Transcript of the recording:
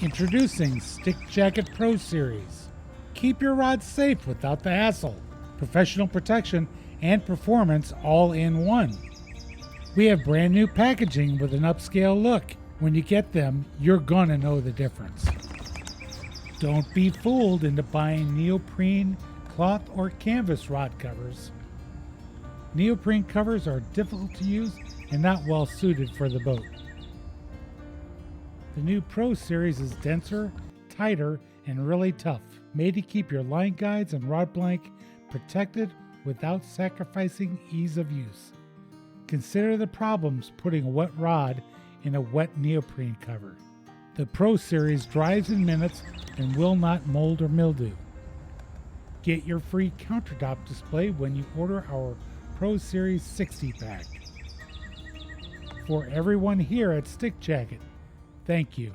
Introducing Stick Jacket Pro Series. Keep your rod safe without the hassle. Professional protection and performance all in one. We have brand new packaging with an upscale look. When you get them, you're gonna know the difference. Don't be fooled into buying neoprene, cloth, or canvas rod covers. Neoprene covers are difficult to use and not well suited for the boat. The new Pro Series is denser, tighter, and really tough, made to keep your line guides and rod blank protected without sacrificing ease of use. Consider the problems putting a wet rod in a wet neoprene cover. The Pro Series dries in minutes and will not mold or mildew. Get your free countertop display when you order our Pro Series 60 pack. For everyone here at Stick Jacket, thank you.